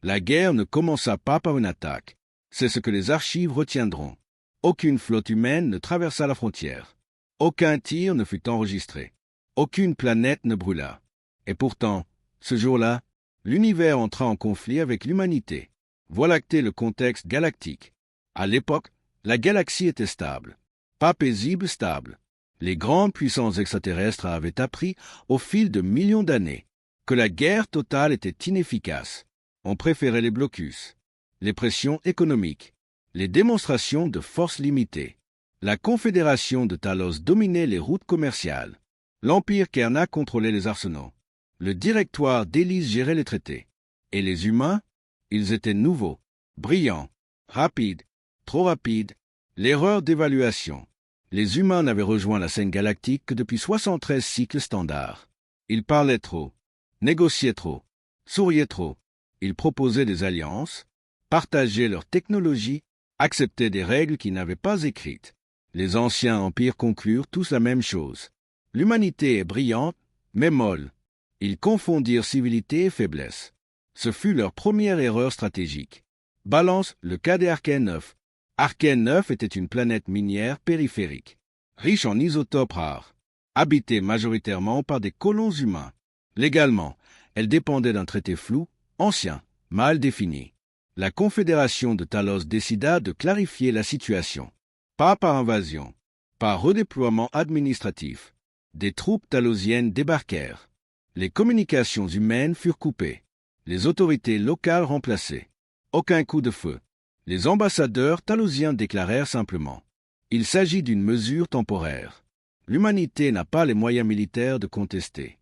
La guerre ne commença pas par une attaque. C'est ce que les archives retiendront. Aucune flotte humaine ne traversa la frontière. Aucun tir ne fut enregistré. Aucune planète ne brûla. Et pourtant, ce jour-là, l'univers entra en conflit avec l'humanité. Voilà le contexte galactique. À l'époque, la galaxie était stable. Pas paisible, stable. Les grandes puissances extraterrestres avaient appris, au fil de millions d'années, que la guerre totale était inefficace. On préférait les blocus, les pressions économiques, les démonstrations de force limitée. La Confédération de Talos dominait les routes commerciales. L'Empire Kerna contrôlait les arsenaux. Le directoire d'Hélice gérait les traités. Et les humains, ils étaient nouveaux, brillants, rapides, trop rapides, l'erreur d'évaluation. Les humains n'avaient rejoint la scène galactique que depuis 73 cycles standards. Ils parlaient trop, négociaient trop, souriaient trop. Ils proposaient des alliances, partageaient leur technologie, acceptaient des règles qu'ils n'avaient pas écrites. Les anciens empires conclurent tous la même chose. L'humanité est brillante, mais molle. Ils confondirent civilité et faiblesse. Ce fut leur première erreur stratégique. Balance le cas des Arcane 9. Arcane 9 était une planète minière périphérique, riche en isotopes rares, habitée majoritairement par des colons humains. Légalement, elle dépendait d'un traité flou, ancien, mal défini. La Confédération de Talos décida de clarifier la situation. Pas par invasion, par redéploiement administratif. Des troupes talosiennes débarquèrent. Les communications humaines furent coupées. Les autorités locales remplacées. Aucun coup de feu. Les ambassadeurs talosiens déclarèrent simplement « Il s'agit d'une mesure temporaire. L'humanité n'a pas les moyens militaires de contester. »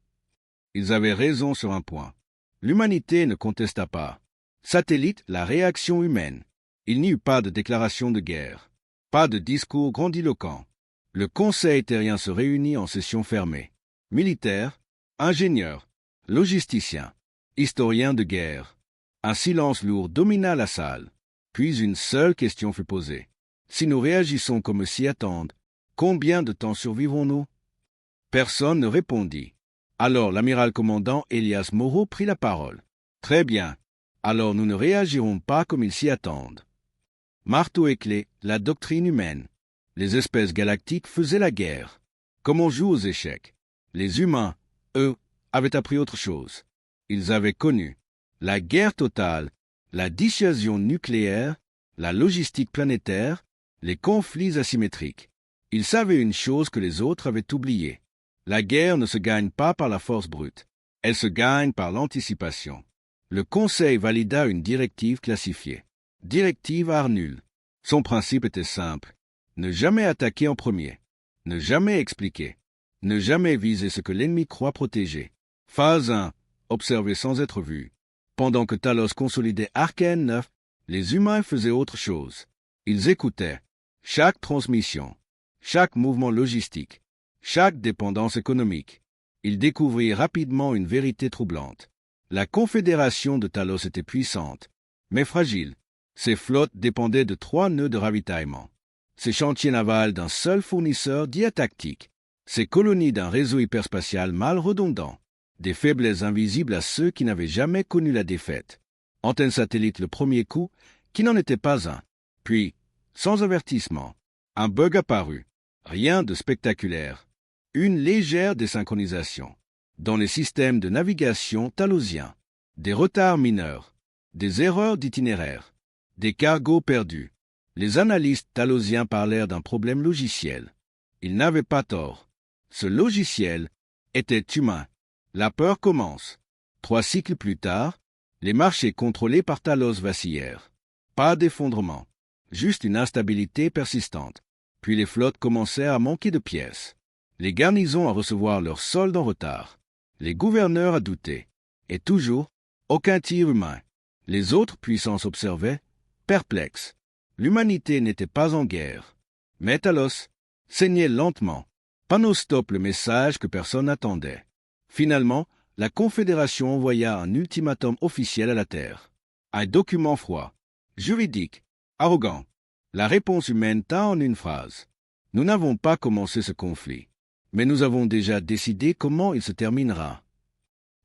Ils avaient raison sur un point. L'humanité ne contesta pas. Satellite, la réaction humaine. Il n'y eut pas de déclaration de guerre. Pas de discours grandiloquent. Le Conseil terrien se réunit en session fermée. Militaires, ingénieurs, logisticiens, historiens de guerre. Un silence lourd domina la salle. Puis une seule question fut posée. Si nous réagissons comme eux s'y attendent, combien de temps survivrons-nous? Personne ne répondit. Alors l'amiral commandant Elias Moreau prit la parole. Très bien. Alors nous ne réagirons pas comme ils s'y attendent. Marteau et clé, la doctrine humaine. Les espèces galactiques faisaient la guerre. Comme on joue aux échecs. Les humains, eux, avaient appris autre chose. Ils avaient connu la guerre totale, la dissuasion nucléaire, la logistique planétaire, les conflits asymétriques. Ils savaient une chose que les autres avaient oubliée. La guerre ne se gagne pas par la force brute. Elle se gagne par l'anticipation. Le Conseil valida une directive classifiée. Directive Arnul. Son principe était simple. Ne jamais attaquer en premier. Ne jamais expliquer. Ne jamais viser ce que l'ennemi croit protéger. Phase 1. Observer sans être vu. Pendant que Talos consolidait Arcane 9, les humains faisaient autre chose. Ils écoutaient chaque transmission, chaque mouvement logistique, chaque dépendance économique. Ils découvrirent rapidement une vérité troublante. La Confédération de Talos était puissante, mais fragile. Ses flottes dépendaient de 3 nœuds de ravitaillement. Ses chantiers navals d'un seul fournisseur diatactique. Ses colonies d'un réseau hyperspatial mal redondant. Des faiblesses invisibles à ceux qui n'avaient jamais connu la défaite. Antenne satellite le premier coup, qui n'en était pas un. Puis, sans avertissement, un bug apparut. Rien de spectaculaire. Une légère désynchronisation. Dans les systèmes de navigation talosiens. Des retards mineurs. Des erreurs d'itinéraire. Des cargos perdus. Les analystes talosiens parlèrent d'un problème logiciel. Ils n'avaient pas tort. Ce logiciel était humain. La peur commence. 3 cycles plus tard, les marchés contrôlés par Talos vacillèrent. Pas d'effondrement, juste une instabilité persistante. Puis les flottes commencèrent à manquer de pièces. Les garnisons à recevoir leurs soldes en retard. Les gouverneurs à douter. Et toujours, aucun tir humain. Les autres puissances observaient, perplexes. L'humanité n'était pas en guerre. Mais Talos saignait lentement. Panostop le message que personne n'attendait. Finalement, la Confédération envoya un ultimatum officiel à la Terre. Un document froid, juridique, arrogant. La réponse humaine tint en une phrase. Nous n'avons pas commencé ce conflit, mais nous avons déjà décidé comment il se terminera.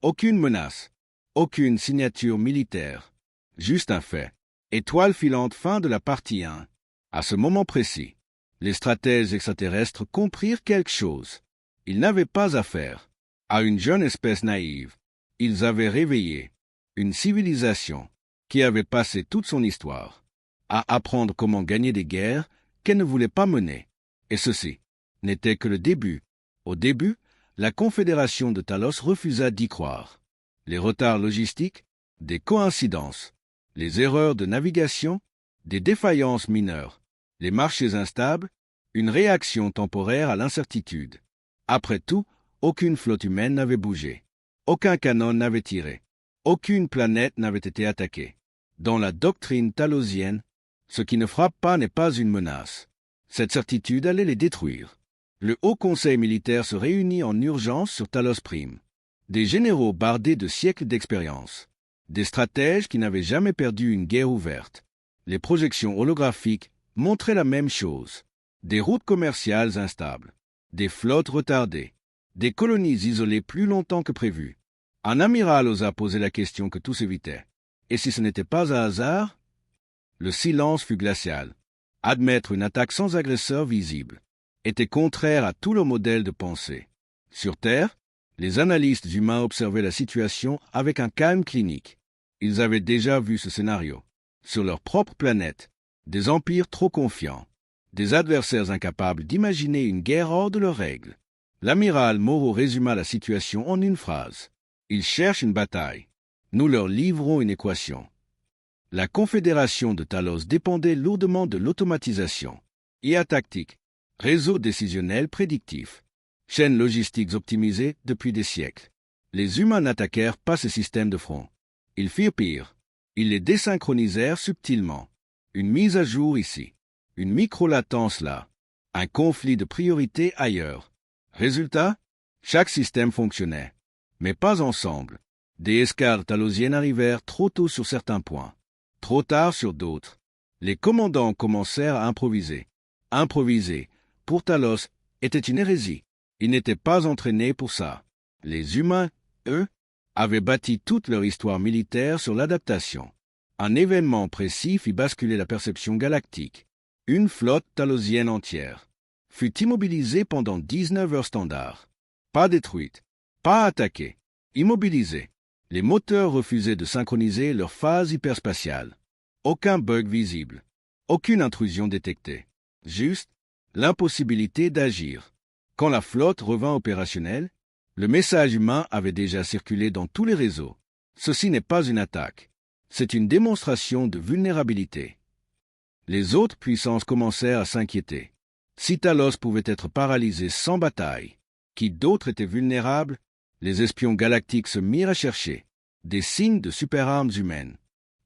Aucune menace, aucune signature militaire, Juste un fait. Étoile filante, fin de la partie 1. À ce moment précis, les stratèges extraterrestres comprirent quelque chose. Ils n'avaient pas affaire à une jeune espèce naïve. Ils avaient réveillé une civilisation qui avait passé toute son histoire à apprendre comment gagner des guerres qu'elle ne voulait pas mener. Et ceci n'était que le début. Au début, la Confédération de Talos refusa d'y croire. Les retards logistiques, des coïncidences, les erreurs de navigation, des défaillances mineures, les marchés instables, une réaction temporaire à l'incertitude. Après tout, aucune flotte humaine n'avait bougé. Aucun canon n'avait tiré. Aucune planète n'avait été attaquée. Dans la doctrine talosienne, ce qui ne frappe pas n'est pas une menace. Cette certitude allait les détruire. Le Haut Conseil militaire se réunit en urgence sur Talos Prime. Des généraux bardés de siècles d'expérience. Des stratèges qui n'avaient jamais perdu une guerre ouverte. Les projections holographiques montraient la même chose. Des routes commerciales instables. Des flottes retardées. Des colonies isolées plus longtemps que prévu. Un amiral osa poser la question que tous évitaient. Et si ce n'était pas un hasard? Le silence fut glacial. Admettre une attaque sans agresseur visible était contraire à tout le modèle de pensée. Sur Terre, les analystes humains observaient la situation avec un calme clinique. Ils avaient déjà vu ce scénario. Sur leur propre planète, des empires trop confiants, des adversaires incapables d'imaginer une guerre hors de leurs règles. L'amiral Moreau résuma la situation en une phrase. Ils cherchent une bataille. Nous leur livrons une équation. La Confédération de Talos dépendait lourdement de l'automatisation. IA tactique, réseau décisionnel prédictif, chaînes logistiques optimisées depuis des siècles. Les humains n'attaquèrent pas ces systèmes de front. Ils firent pire. Ils les désynchronisèrent subtilement. Une mise à jour ici, une micro-latence là, un conflit de priorité ailleurs. Résultat, chaque système fonctionnait, mais pas ensemble. Des escadres talosiennes arrivèrent trop tôt sur certains points, trop tard sur d'autres. Les commandants commencèrent à improviser. Improviser, pour Talos, était une hérésie. Ils n'étaient pas entraînés pour ça. Les humains, eux, avaient bâti toute leur histoire militaire sur l'adaptation. Un événement précis fit basculer la perception galactique. Une flotte talosienne entière fut immobilisée pendant 19 heures standard. Pas détruite, pas attaquée, immobilisée. Les moteurs refusaient de synchroniser leur phase hyperspatiale. Aucun bug visible, aucune intrusion détectée. Juste l'impossibilité d'agir. Quand la flotte revint opérationnelle, le message humain avait déjà circulé dans tous les réseaux. Ceci n'est pas une attaque, c'est une démonstration de vulnérabilité. Les autres puissances commencèrent à s'inquiéter. Si Talos pouvait être paralysé sans bataille, qui d'autres étaient vulnérables, les espions galactiques se mirent à chercher des signes de superarmes humaines.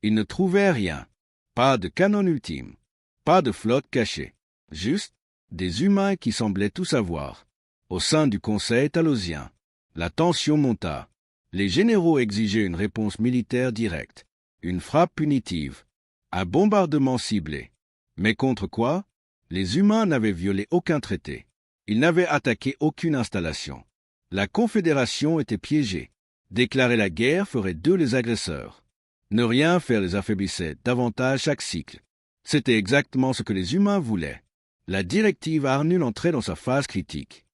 Ils ne trouvaient rien, pas de canon ultime, pas de flotte cachée, juste des humains qui semblaient tout savoir. Au sein du Conseil talosien, la tension monta. Les généraux exigeaient une réponse militaire directe, une frappe punitive, un bombardement ciblé. Mais contre quoi? Les humains n'avaient violé aucun traité. Ils n'avaient attaqué aucune installation. La Confédération était piégée. Déclarer la guerre ferait d'eux les agresseurs. Ne rien faire les affaiblissait davantage chaque cycle. C'était exactement ce que les humains voulaient. La directive Arnul entrait dans sa phase critique.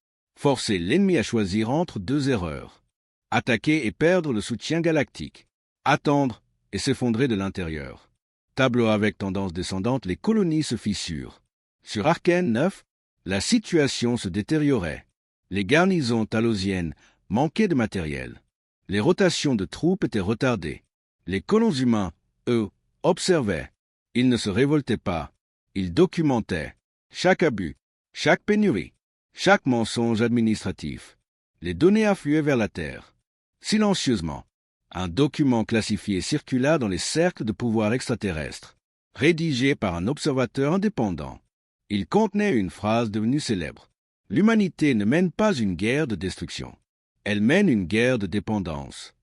Forcer l'ennemi à choisir entre deux erreurs. Attaquer et perdre le soutien galactique. Attendre et s'effondrer de l'intérieur. Tableau avec tendance descendante, les colonies se fissurent. Sur Arcane 9, la situation se détériorait. Les garnisons talosiennes manquaient de matériel. Les rotations de troupes étaient retardées. Les colons humains, eux, observaient. Ils ne se révoltaient pas. Ils documentaient chaque abus, chaque pénurie, chaque mensonge administratif. Les données affluaient vers la Terre. Silencieusement, un document classifié circula dans les cercles de pouvoir extraterrestres, rédigé par un observateur indépendant. Il contenait une phrase devenue célèbre. L'humanité ne mène pas une guerre de destruction. Elle mène une guerre de dépendance.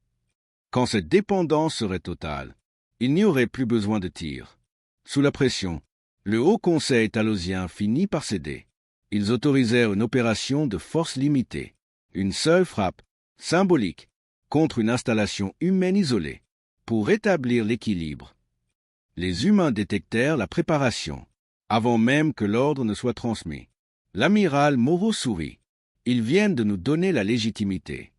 Quand cette dépendance serait totale, il n'y aurait plus besoin de tir. Sous la pression, le Haut Conseil talosien finit par céder. Ils autorisèrent une opération de force limitée, une seule frappe, symbolique, contre une installation humaine isolée, pour rétablir l'équilibre Les humains détectèrent la préparation, avant même que l'ordre ne soit transmis. L'amiral Moreau sourit. Ils viennent de nous donner la légitimité.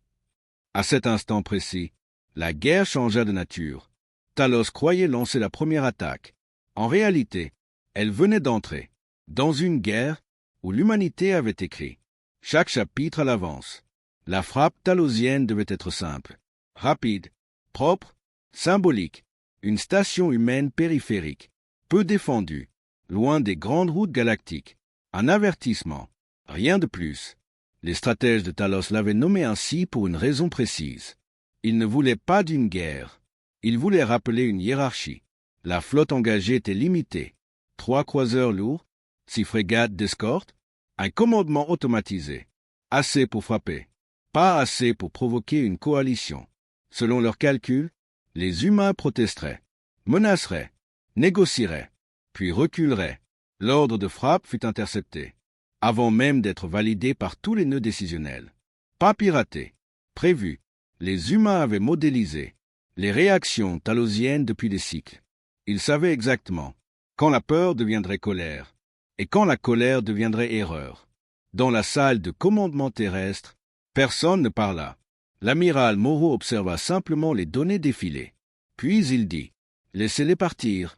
À cet instant précis, la guerre changea de nature. Talos croyait lancer la première attaque. En réalité, elle venait d'entrer dans une guerre où l'humanité avait écrit chaque chapitre à l'avance. La frappe talosienne devait être simple, rapide, propre, symbolique, une station humaine périphérique, peu défendue, loin des grandes routes galactiques. Un avertissement, rien de plus. Les stratèges de Talos l'avaient nommé ainsi pour une raison précise. Ils ne voulaient pas d'une guerre. Ils voulaient rappeler une hiérarchie. La flotte engagée était limitée. 3 croiseurs lourds, 6 frégates d'escorte, un commandement automatisé. Assez pour frapper, pas assez pour provoquer une coalition. Selon leurs calculs, les humains protesteraient, menaceraient, négocieraient, puis reculeraient. L'ordre de frappe fut intercepté, avant même d'être validé par tous les nœuds décisionnels. Pas piraté, prévu. Les humains avaient modélisé les réactions talosiennes depuis des cycles. Ils savaient exactement quand la peur deviendrait colère et quand la colère deviendrait erreur. Dans la salle de commandement terrestre, personne ne parla. L'amiral Moreau observa simplement les données défiler. Puis il dit « Laissez-les partir ».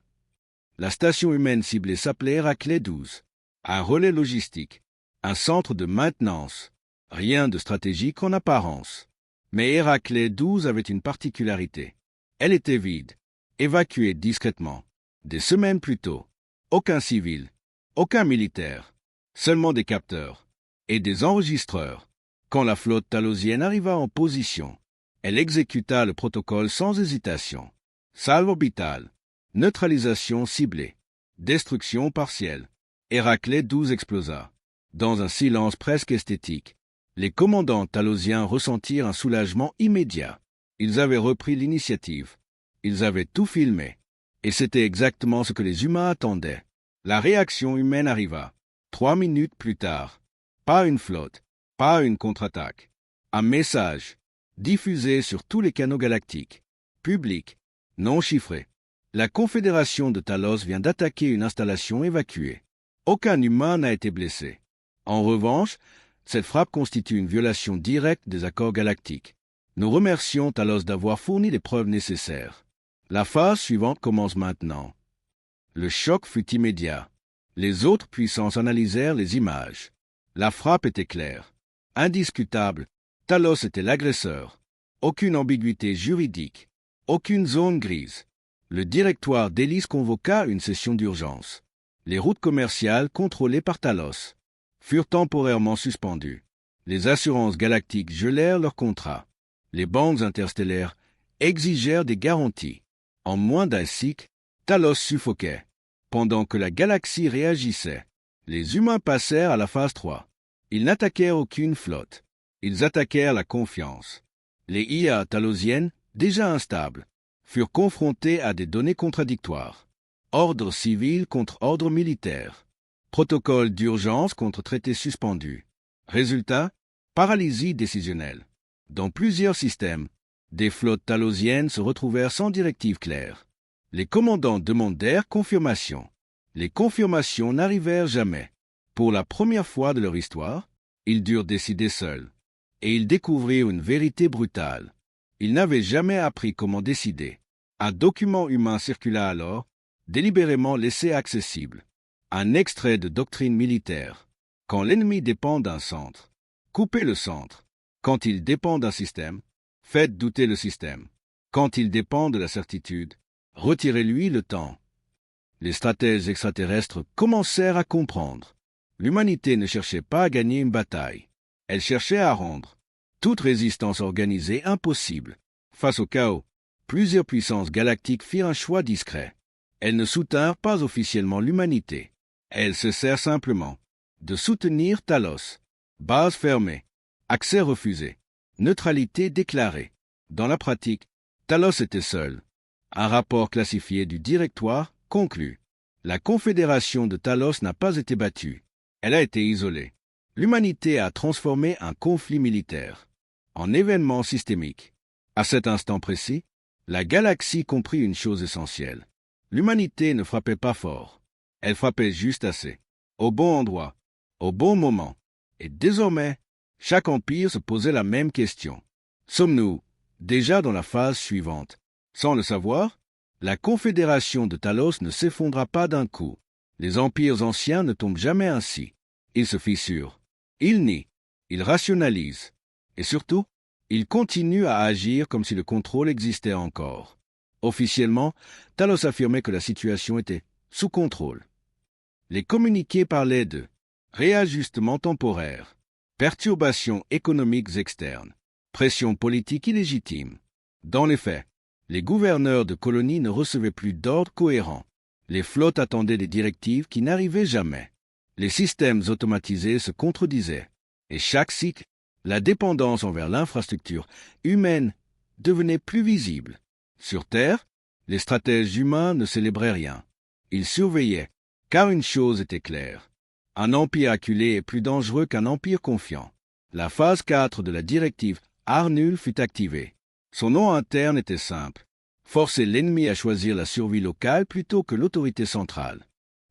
La station humaine ciblée s'appelait Héraclès 12. Un relais logistique, un centre de maintenance. Rien de stratégique en apparence. Mais Héraclès 12 avait une particularité. Elle était vide, évacuée discrètement. Des semaines plus tôt, aucun civil, aucun militaire, seulement des capteurs et des enregistreurs. Quand la flotte talosienne arriva en position, elle exécuta le protocole sans hésitation. Salve orbitale, neutralisation ciblée, destruction partielle. Héraclès 12 explosa. Dans un silence presque esthétique, les commandants talosiens ressentirent un soulagement immédiat. Ils avaient repris l'initiative. Ils avaient tout filmé. Et c'était exactement ce que les humains attendaient. La réaction humaine arriva. 3 minutes plus tard. Pas une flotte, pas une contre-attaque. Un message, diffusé sur tous les canaux galactiques, public, non chiffré. La Confédération de Talos vient d'attaquer une installation évacuée. Aucun humain n'a été blessé. En revanche, cette frappe constitue une violation directe des accords galactiques. Nous remercions Talos d'avoir fourni les preuves nécessaires. La phase suivante commence maintenant. Le choc fut immédiat. Les autres puissances analysèrent les images. La frappe était claire, indiscutable. Talos était l'agresseur. Aucune ambiguïté juridique, aucune zone grise. Le directoire d'Hélice convoqua une session d'urgence. Les routes commerciales contrôlées par Talos furent temporairement suspendues. Les assurances galactiques gelèrent leurs contrats. Les banques interstellaires exigèrent des garanties. En moins d'un cycle, Talos suffoquait. Pendant que la galaxie réagissait, les humains passèrent à la phase 3. Ils n'attaquèrent aucune flotte. Ils attaquèrent la confiance. Les IA talosiennes, déjà instables, furent confrontées à des données contradictoires. Ordre civil contre ordre militaire. Protocole d'urgence contre traité suspendu. Résultat, paralysie décisionnelle. Dans plusieurs systèmes, des flottes talosiennes se retrouvèrent sans directive claire. Les commandants demandèrent confirmation. Les confirmations n'arrivèrent jamais. Pour la première fois de leur histoire, ils durent décider seuls. Et ils découvrirent une vérité brutale. Ils n'avaient jamais appris comment décider. Un document humain circula alors, délibérément laissé accessible. Un extrait de doctrine militaire. Quand l'ennemi dépend d'un centre, coupez le centre. Quand il dépend d'un système, faites douter le système. Quand il dépend de la certitude, retirez-lui le temps. Les stratèges extraterrestres commencèrent à comprendre. L'humanité ne cherchait pas à gagner une bataille. Elle cherchait à rendre toute résistance organisée impossible. Face au chaos, plusieurs puissances galactiques firent un choix discret. Elles ne soutinrent pas officiellement l'humanité. Elles cessèrent simplement de soutenir Talos. Base fermée, accès refusé, neutralité déclarée. Dans la pratique, Talos était seul. Un rapport classifié du directoire conclut. La Confédération de Talos n'a pas été battue. Elle a été isolée. L'humanité a transformé un conflit militaire en événement systémique. À cet instant précis, la galaxie comprit une chose essentielle. L'humanité ne frappait pas fort. Elle frappait juste assez, au bon endroit, au bon moment. Et désormais, chaque empire se posait la même question. Sommes-nous déjà dans la phase suivante? Sans le savoir, la confédération de Talos ne s'effondra pas d'un coup. Les empires anciens ne tombent jamais ainsi. Ils se fissurent. Ils nient. Ils rationalisent. Et surtout, ils continuent à agir comme si le contrôle existait encore. Officiellement, Talos affirmait que la situation était sous contrôle. Les communiqués parlaient de réajustement temporaire, perturbations économiques externes, pression politique illégitime. Dans les faits, les gouverneurs de colonies ne recevaient plus d'ordres cohérents. Les flottes attendaient des directives qui n'arrivaient jamais. Les systèmes automatisés se contredisaient. Et chaque cycle, la dépendance envers l'infrastructure humaine devenait plus visible. Sur Terre, les stratèges humains ne célébraient rien. Ils surveillaient, car une chose était claire. Un empire acculé est plus dangereux qu'un empire confiant. La phase 4 de la directive Arnul fut activée. Son nom interne était simple. Forcer l'ennemi à choisir la survie locale plutôt que l'autorité centrale.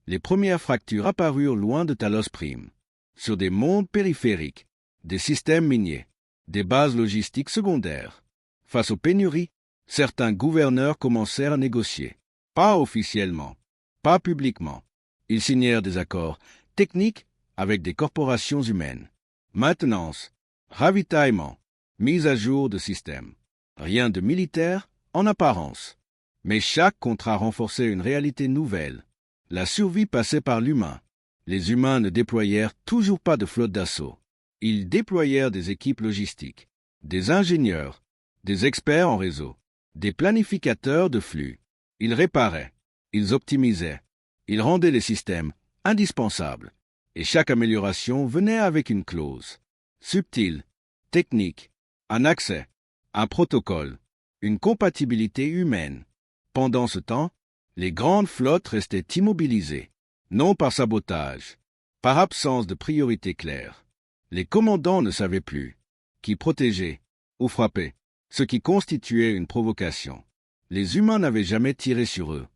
Les premières fractures apparurent loin de Talos Prime, sur des mondes périphériques, des systèmes miniers, des bases logistiques secondaires. Face aux pénuries, certains gouverneurs commencèrent à négocier. Pas officiellement, pas publiquement. Ils signèrent des accords techniques avec des corporations humaines. Maintenance, ravitaillement, mise à jour de systèmes. Rien de militaire en apparence. Mais chaque contrat renforçait une réalité nouvelle. La survie passait par l'humain. Les humains ne déployèrent toujours pas de flotte d'assaut. Ils déployèrent des équipes logistiques, des ingénieurs, des experts en réseau, des planificateurs de flux. Ils réparaient, ils optimisaient, ils rendaient les systèmes indispensables. Et chaque amélioration venait avec une clause. Subtile, technique, un accès, un protocole, une compatibilité humaine. Pendant ce temps, les grandes flottes restaient immobilisées, non par sabotage, par absence de priorité claire. Les commandants ne savaient plus qui protéger ou frapper, ce qui constituait une provocation. Les humains n'avaient jamais tiré sur eux.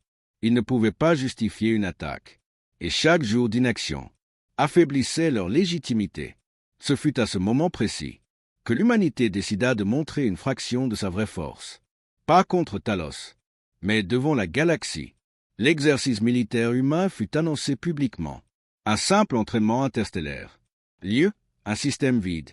Ils ne pouvaient pas justifier une attaque. Et chaque jour d'inaction affaiblissait leur légitimité. Ce fut à ce moment précis que l'humanité décida de montrer une fraction de sa vraie force. Pas contre Talos, mais devant la galaxie. L'exercice militaire humain fut annoncé publiquement. Un simple entraînement interstellaire. Lieu, un système vide.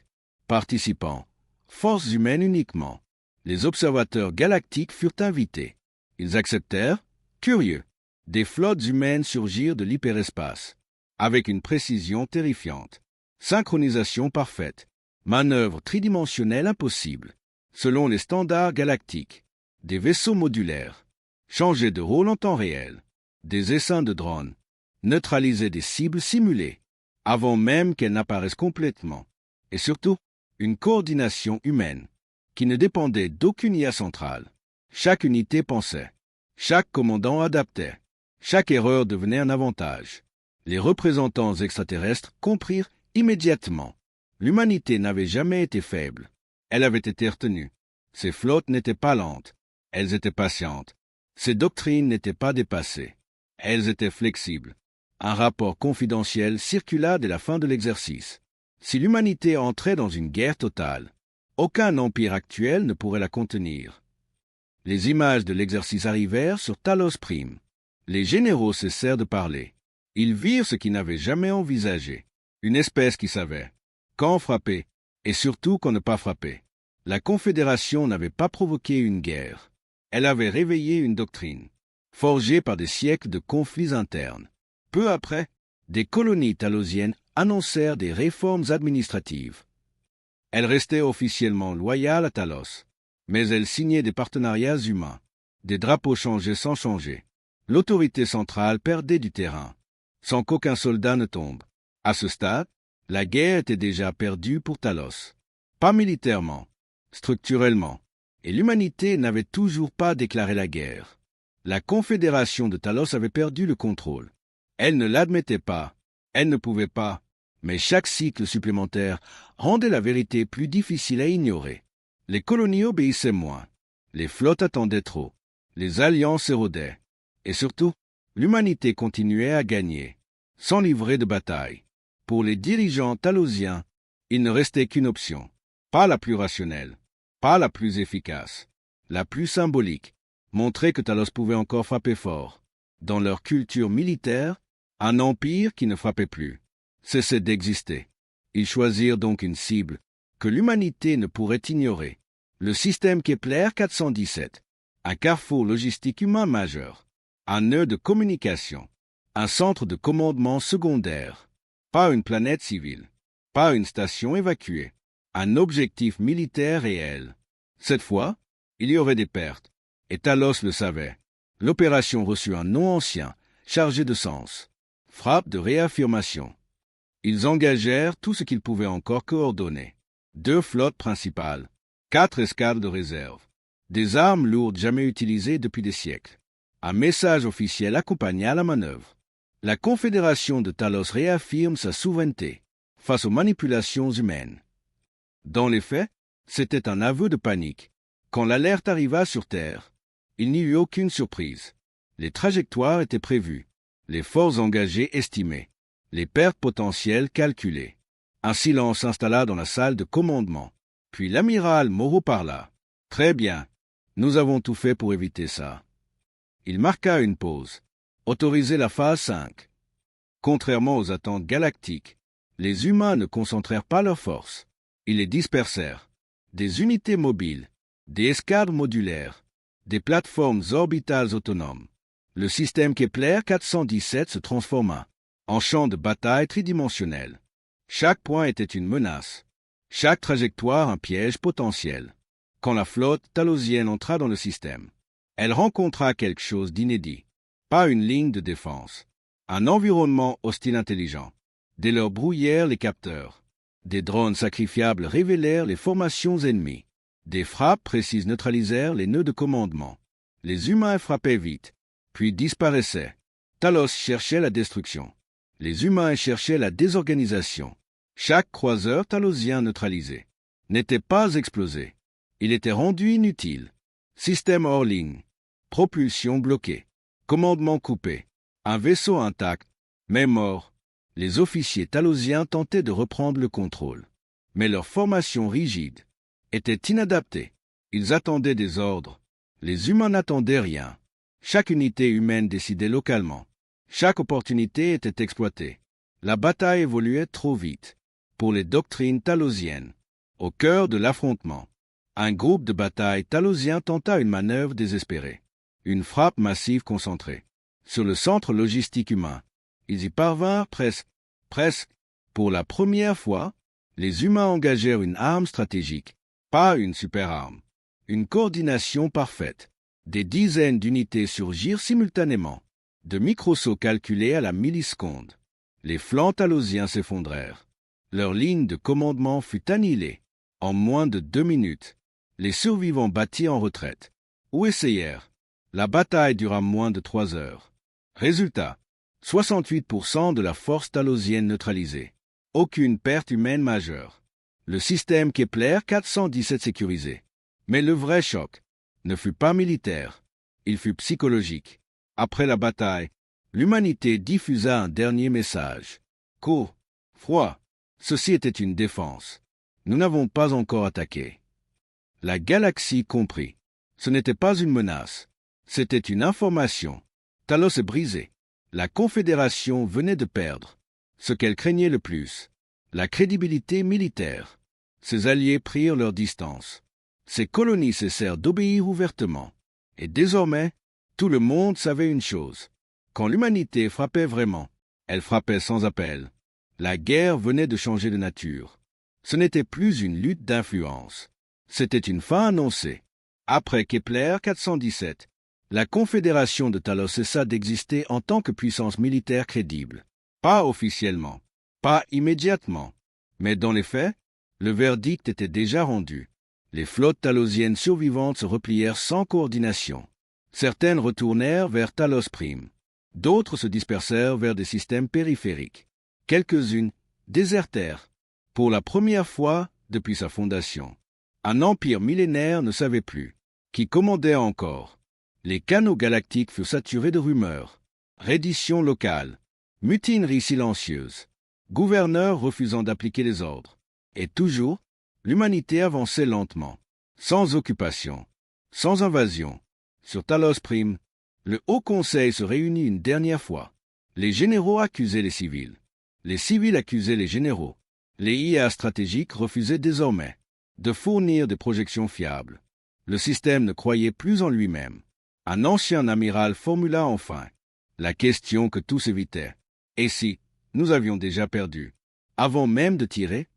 Participants, forces humaines uniquement. Les observateurs galactiques furent invités. Ils acceptèrent, curieux. Des flottes humaines surgirent de l'hyperespace, avec une précision terrifiante. Synchronisation parfaite. Manœuvre tridimensionnelle impossible. Selon les standards galactiques. Des vaisseaux modulaires. Changer de rôle en temps réel. Des essaims de drones. Neutraliser des cibles simulées, avant même qu'elles n'apparaissent complètement. Et surtout, une coordination humaine, qui ne dépendait d'aucune IA centrale. Chaque unité pensait. Chaque commandant adaptait. Chaque erreur devenait un avantage. Les représentants extraterrestres comprirent immédiatement. L'humanité n'avait jamais été faible. Elle avait été retenue. Ses flottes n'étaient pas lentes. Elles étaient patientes. Ses doctrines n'étaient pas dépassées. Elles étaient flexibles. Un rapport confidentiel circula dès la fin de l'exercice. Si l'humanité entrait dans une guerre totale, aucun empire actuel ne pourrait la contenir. Les images de l'exercice arrivèrent sur Talos Prime. Les généraux cessèrent de parler. Ils virent ce qu'ils n'avaient jamais envisagé. Une espèce qui savait quand frapper, et surtout quand ne pas frapper. La Confédération n'avait pas provoqué une guerre. Elle avait réveillé une doctrine, forgée par des siècles de conflits internes. Peu après, des colonies talosiennes annoncèrent des réformes administratives. Elles restaient officiellement loyales à Talos, mais elles signaient des partenariats humains. Des drapeaux changeaient sans changer. L'autorité centrale perdait du terrain, sans qu'aucun soldat ne tombe. À ce stade, la guerre était déjà perdue pour Talos. Pas militairement, structurellement, et l'humanité n'avait toujours pas déclaré la guerre. La Confédération de Talos avait perdu le contrôle. Elle ne l'admettait pas, elle ne pouvait pas, mais chaque cycle supplémentaire rendait la vérité plus difficile à ignorer. Les colonies obéissaient moins, les flottes attendaient trop, les alliances s'érodiaient. Et surtout, l'humanité continuait à gagner, sans livrer de bataille. Pour les dirigeants talosiens, il ne restait qu'une option, pas la plus rationnelle, pas la plus efficace, la plus symbolique, montrer que Talos pouvait encore frapper fort. Dans leur culture militaire, un empire qui ne frappait plus cessait d'exister. Ils choisirent donc une cible que l'humanité ne pourrait ignorer. Le système Kepler 417, un carrefour logistique humain majeur, un nœud de communication, un centre de commandement secondaire, pas une planète civile, pas une station évacuée, un objectif militaire réel. Cette fois, il y aurait des pertes, et Talos le savait. L'opération reçut un nom ancien, chargé de sens. Frappe de réaffirmation. Ils engagèrent tout ce qu'ils pouvaient encore coordonner. 2 flottes principales, 4 escadres de réserve, des armes lourdes jamais utilisées depuis des siècles. Un message officiel accompagna la manœuvre. La Confédération de Talos réaffirme sa souveraineté face aux manipulations humaines. Dans les faits, c'était un aveu de panique. Quand l'alerte arriva sur Terre, il n'y eut aucune surprise. Les trajectoires étaient prévues, les forces engagées estimées, les pertes potentielles calculées. Un silence s'installa dans la salle de commandement. Puis l'amiral Moreau parla. « Très bien, nous avons tout fait pour éviter ça. » Il marqua une pause. Autorisez la phase 5. Contrairement aux attentes galactiques, les humains ne concentrèrent pas leurs forces. Ils les dispersèrent. Des unités mobiles, des escadres modulaires, des plateformes orbitales autonomes. Le système Kepler 417 se transforma en champ de bataille tridimensionnel. Chaque point était une menace, chaque trajectoire un piège potentiel. Quand la flotte talosienne entra dans le système, elle rencontra quelque chose d'inédit. Pas une ligne de défense, un environnement hostile intelligent. Dès lors brouillèrent les capteurs. Des drones sacrifiables révélèrent les formations ennemies. Des frappes précises neutralisèrent les nœuds de commandement. Les humains frappaient vite, puis disparaissaient. Talos cherchait la destruction. Les humains cherchaient la désorganisation. Chaque croiseur talosien neutralisé n'était pas explosé. Il était rendu inutile. Système hors ligne. Propulsion bloquée. Commandement coupé. Un vaisseau intact, mais mort. Les officiers talosiens tentaient de reprendre le contrôle. Mais leur formation rigide était inadaptée. Ils attendaient des ordres. Les humains n'attendaient rien. Chaque unité humaine décidait localement. Chaque opportunité était exploitée. La bataille évoluait trop vite. Pour les doctrines talosiennes, au cœur de l'affrontement, un groupe de bataille talosien tenta une manœuvre désespérée. Une frappe massive concentrée sur le centre logistique humain. Ils y parvinrent presque. Pour la première fois, les humains engagèrent une arme stratégique, pas une super-arme. Une coordination parfaite. Des dizaines d'unités surgirent simultanément, de microsauts calculés à la milliseconde. Les flancs talosiens s'effondrèrent. Leur ligne de commandement fut annihilée. En moins de 2 minutes, les survivants battirent en retraite, ou essayèrent. La bataille dura moins de 3 heures. Résultat, 68% de la force talosienne neutralisée. Aucune perte humaine majeure. Le système Kepler 417 sécurisé. Mais le vrai choc ne fut pas militaire, il fut psychologique. Après la bataille, l'humanité diffusa un dernier message. Court, froid, ceci était une défense. Nous n'avons pas encore attaqué. La galaxie comprit. Ce n'était pas une menace, c'était une information. Talos est brisé. La Confédération venait de perdre ce qu'elle craignait le plus, la crédibilité militaire. Ses alliés prirent leur distance. Ses colonies cessèrent d'obéir ouvertement. Et désormais, tout le monde savait une chose. Quand l'humanité frappait vraiment, elle frappait sans appel. La guerre venait de changer de nature. Ce n'était plus une lutte d'influence. C'était une fin annoncée. Après Kepler 417, la Confédération de Talos cessa d'exister en tant que puissance militaire crédible. Pas officiellement, pas immédiatement, mais dans les faits, le verdict était déjà rendu. Les flottes talosiennes survivantes se replièrent sans coordination. Certaines retournèrent vers Talos Prime. D'autres se dispersèrent vers des systèmes périphériques. Quelques-unes désertèrent. Pour la première fois depuis sa fondation, un empire millénaire ne savait plus qui commandait encore. Les canaux galactiques furent saturés de rumeurs. Redditions locales, mutineries silencieuses, gouverneurs refusant d'appliquer les ordres. Et toujours, l'humanité avançait lentement, sans occupation, sans invasion. Sur Talos Prime, le Haut Conseil se réunit une dernière fois. Les généraux accusaient les civils. Les civils accusaient les généraux. Les IA stratégiques refusaient désormais de fournir des projections fiables. Le système ne croyait plus en lui-même. Un ancien amiral formula enfin la question que tous évitaient. Et si nous avions déjà perdu, avant même de tirer?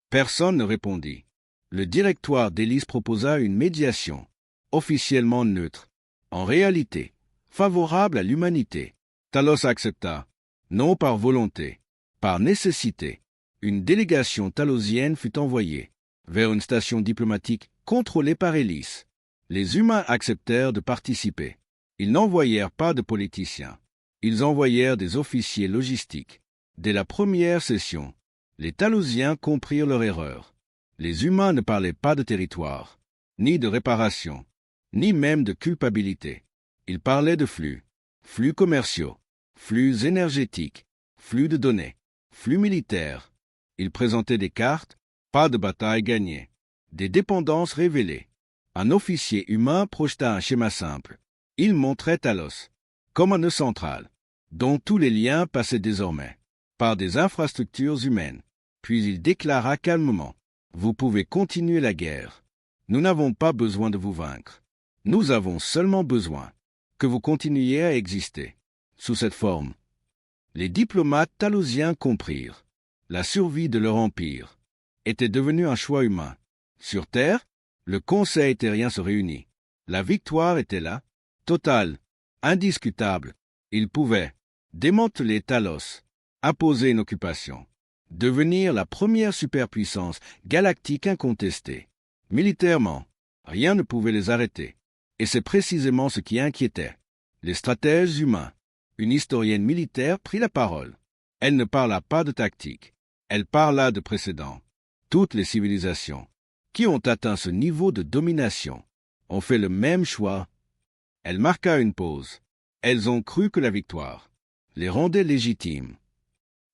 Personne ne répondit. Le directoire d'Hélice proposa une médiation, officiellement neutre, en réalité favorable à l'humanité. Talos accepta, non par volonté, par nécessité. Une délégation talosienne fut envoyée vers une station diplomatique contrôlée par Hélice. Les humains acceptèrent de participer. Ils n'envoyèrent pas de politiciens. Ils envoyèrent des officiers logistiques. Dès la première session, les Talosiens comprirent leur erreur. Les humains ne parlaient pas de territoire, ni de réparation, ni même de culpabilité. Ils parlaient de flux, flux commerciaux, flux énergétiques, flux de données, flux militaires. Ils présentaient des cartes, pas de bataille gagnée, des dépendances révélées. Un officier humain projeta un schéma simple. Il montrait Talos comme un nœud central, dont tous les liens passaient désormais par des infrastructures humaines. Puis il déclara calmement: « Vous pouvez continuer la guerre. Nous n'avons pas besoin de vous vaincre. Nous avons seulement besoin que vous continuiez à exister sous cette forme. » Les diplomates talosiens comprirent. La survie de leur empire était devenue un choix humain. Sur Terre, le Conseil terrien se réunit. La victoire était là, totale, indiscutable. Ils pouvaient démanteler Talos, imposer une occupation, devenir la première superpuissance galactique incontestée. Militairement, rien ne pouvait les arrêter. Et c'est précisément ce qui inquiétait les stratèges humains. Une historienne militaire prit la parole. Elle ne parla pas de tactique. Elle parla de précédents. Toutes les civilisations qui ont atteint ce niveau de domination ont fait le même choix. Elle marqua une pause. Elles ont cru que la victoire les rendait légitimes.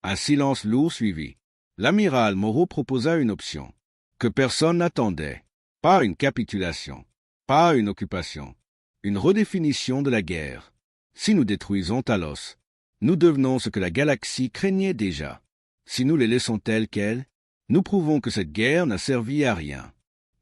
Un silence lourd suivit. L'amiral Moreau proposa une option que personne n'attendait. Pas une capitulation, pas une occupation, une redéfinition de la guerre. Si nous détruisons Talos, nous devenons ce que la galaxie craignait déjà. Si nous les laissons telles quelles, nous prouvons que cette guerre n'a servi à rien.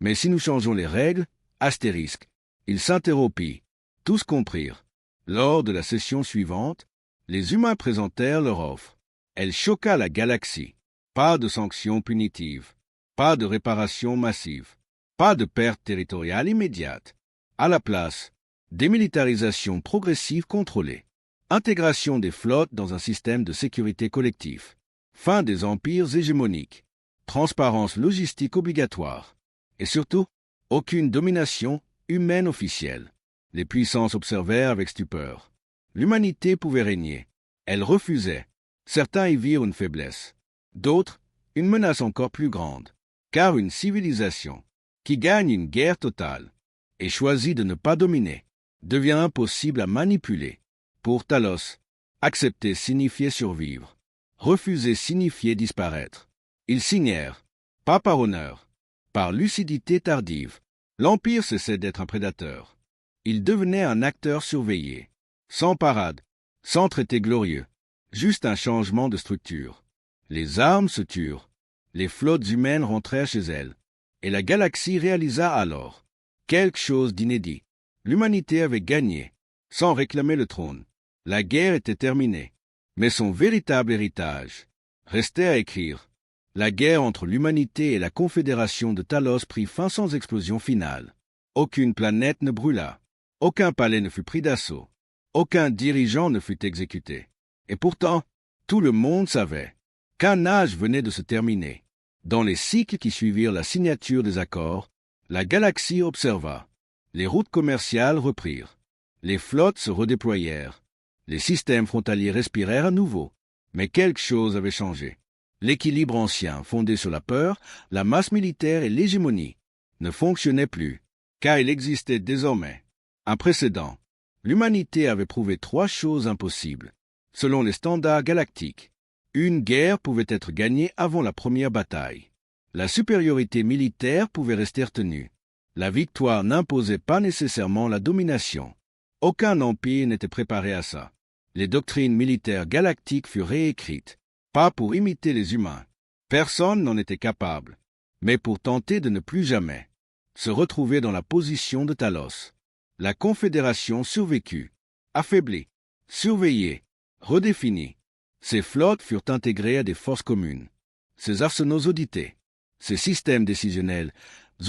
Mais si nous changeons les règles, astérisque. Il s'interrompit. Tous comprirent. Lors de la session suivante, les humains présentèrent leur offre. Elle choqua la galaxie. Pas de sanctions punitives, pas de réparation massive, pas de perte territoriale immédiate. À la place, démilitarisation progressive contrôlée, intégration des flottes dans un système de sécurité collectif, fin des empires hégémoniques, transparence logistique obligatoire, et surtout, aucune domination humaine officielle. Les puissances observèrent avec stupeur. L'humanité pouvait régner. Elle refusait. Certains y virent une faiblesse. D'autres, une menace encore plus grande. Car une civilisation qui gagne une guerre totale et choisit de ne pas dominer devient impossible à manipuler. Pour Talos, accepter signifiait survivre. Refuser signifiait disparaître. Ils signèrent, pas par honneur, par lucidité tardive. L'Empire cessait d'être un prédateur. Il devenait un acteur surveillé, sans parade, sans traité glorieux, juste un changement de structure. Les armes se turent, les flottes humaines rentrèrent chez elles, et la galaxie réalisa alors quelque chose d'inédit. L'humanité avait gagné, sans réclamer le trône. La guerre était terminée, mais son véritable héritage restait à écrire. La guerre entre l'humanité et la Confédération de Talos prit fin sans explosion finale. Aucune planète ne brûla. Aucun palais ne fut pris d'assaut. Aucun dirigeant ne fut exécuté. Et pourtant, tout le monde savait qu'un âge venait de se terminer. Dans les cycles qui suivirent la signature des accords, la galaxie observa. Les routes commerciales reprirent. Les flottes se redéployèrent. Les systèmes frontaliers respirèrent à nouveau. Mais quelque chose avait changé. L'équilibre ancien, fondé sur la peur, la masse militaire et l'hégémonie, ne fonctionnait plus, car il existait désormais un précédent. L'humanité avait prouvé 3 choses impossibles. Selon les standards galactiques, une guerre pouvait être gagnée avant la première bataille. La supériorité militaire pouvait rester tenue. La victoire n'imposait pas nécessairement la domination. Aucun empire n'était préparé à ça. Les doctrines militaires galactiques furent réécrites, pas pour imiter les humains. Personne n'en était capable, mais pour tenter de ne plus jamais se retrouver dans la position de Talos. La Confédération survécut, affaiblie, surveillée, redéfinie. Ses flottes furent intégrées à des forces communes. Ses arsenaux audités, ses systèmes décisionnels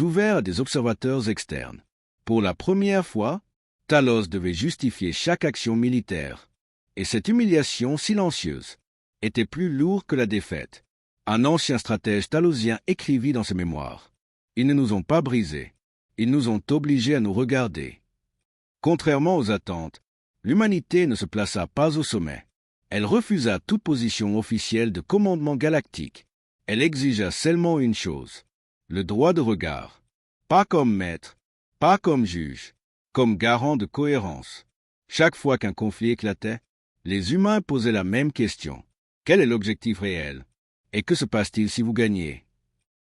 ouverts à des observateurs externes. Pour la première fois, Talos devait justifier chaque action militaire. Et cette humiliation silencieuse était plus lourde que la défaite. Un ancien stratège talosien écrivit dans ses mémoires. Ils ne nous ont pas brisés. Ils nous ont obligés à nous regarder. Contrairement aux attentes, l'humanité ne se plaça pas au sommet. Elle refusa toute position officielle de commandement galactique. Elle exigea seulement une chose, le droit de regard. Pas comme maître, pas comme juge, comme garant de cohérence. Chaque fois qu'un conflit éclatait, les humains posaient la même question. Quel est l'objectif réel? Et que se passe-t-il si vous gagnez?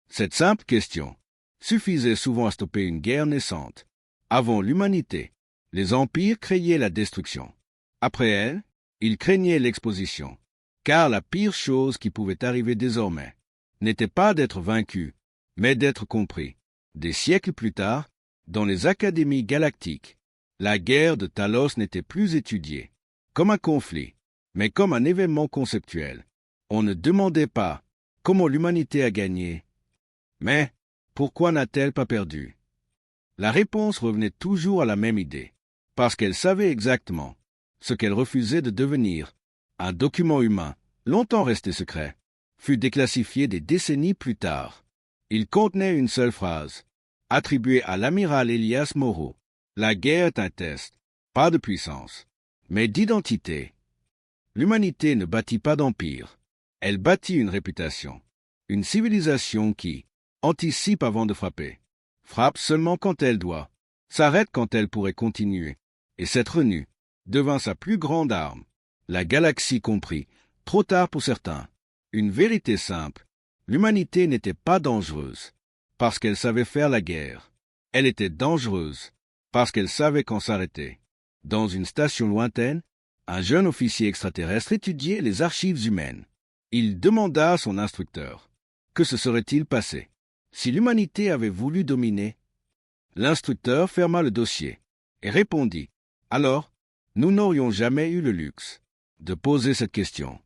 Cette simple question suffisait souvent à stopper une guerre naissante. Avant l'humanité, les empires craignaient la destruction. Après elle, ils craignaient l'exposition. Car la pire chose qui pouvait arriver désormais n'était pas d'être vaincu, mais d'être compris. Des siècles plus tard, dans les académies galactiques, la guerre de Talos n'était plus étudiée comme un conflit, mais comme un événement conceptuel. On ne demandait pas comment l'humanité a gagné, mais pourquoi n'a-t-elle pas perdu? La réponse revenait toujours à la même idée, parce qu'elle savait exactement ce qu'elle refusait de devenir. Un document humain, longtemps resté secret, fut déclassifié des décennies plus tard. Il contenait une seule phrase, attribuée à l'amiral Elias Moreau. La guerre est un test, pas de puissance, mais d'identité. L'humanité ne bâtit pas d'empire. Elle bâtit une réputation, une civilisation qui anticipe avant de frapper, frappe seulement quand elle doit, s'arrête quand elle pourrait continuer, et cette renue devint sa plus grande arme, la galaxie comprit, trop tard pour certains. Une vérité simple, l'humanité n'était pas dangereuse, parce qu'elle savait faire la guerre. Elle était dangereuse, parce qu'elle savait quand s'arrêter. Dans une station lointaine, un jeune officier extraterrestre étudiait les archives humaines. Il demanda à son instructeur, que se serait-il passé si l'humanité avait voulu dominer? L'instructeur ferma le dossier et répondit, « Alors, nous n'aurions jamais eu le luxe de poser cette question.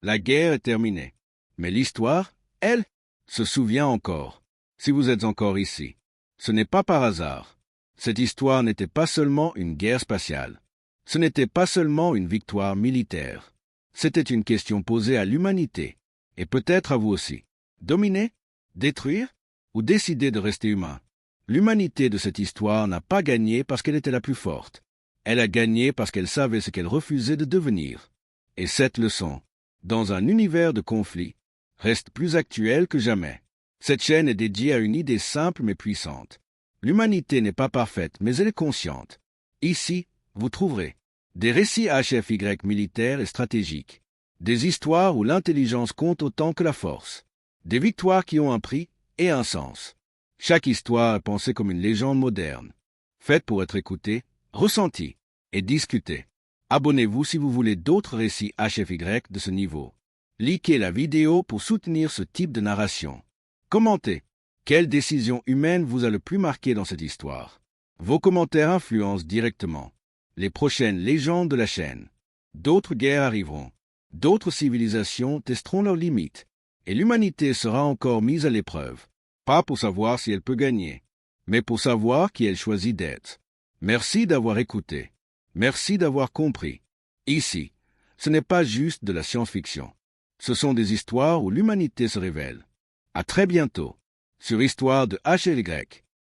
La guerre est terminée, mais l'histoire, elle, se souvient encore. Si vous êtes encore ici, ce n'est pas par hasard. Cette histoire n'était pas seulement une guerre spatiale. Ce n'était pas seulement une victoire militaire. C'était une question posée à l'humanité, et peut-être à vous aussi. Dominer? Détruire? Ou décider de rester humain? L'humanité de cette histoire n'a pas gagné parce qu'elle était la plus forte. Elle a gagné parce qu'elle savait ce qu'elle refusait de devenir. Et cette leçon, dans un univers de conflit, reste plus actuelle que jamais. Cette chaîne est dédiée à une idée simple mais puissante. L'humanité n'est pas parfaite, mais elle est consciente. Ici, vous trouverez des récits HFY militaires et stratégiques, des histoires où l'intelligence compte autant que la force, des victoires qui ont un prix et un sens. Chaque histoire est pensée comme une légende moderne, faite pour être écoutée, ressentie et discutée. Abonnez-vous si vous voulez d'autres récits HFY de ce niveau. Likez la vidéo pour soutenir ce type de narration. Commentez. Quelle décision humaine vous a le plus marqué dans cette histoire? Vos commentaires influencent directement les prochaines légendes de la chaîne. D'autres guerres arriveront. D'autres civilisations testeront leurs limites. Et l'humanité sera encore mise à l'épreuve. Pas pour savoir si elle peut gagner, mais pour savoir qui elle choisit d'être. Merci d'avoir écouté. Merci d'avoir compris. Ici, ce n'est pas juste de la science-fiction. Ce sont des histoires où l'humanité se révèle. À très bientôt sur Histoire de HLY.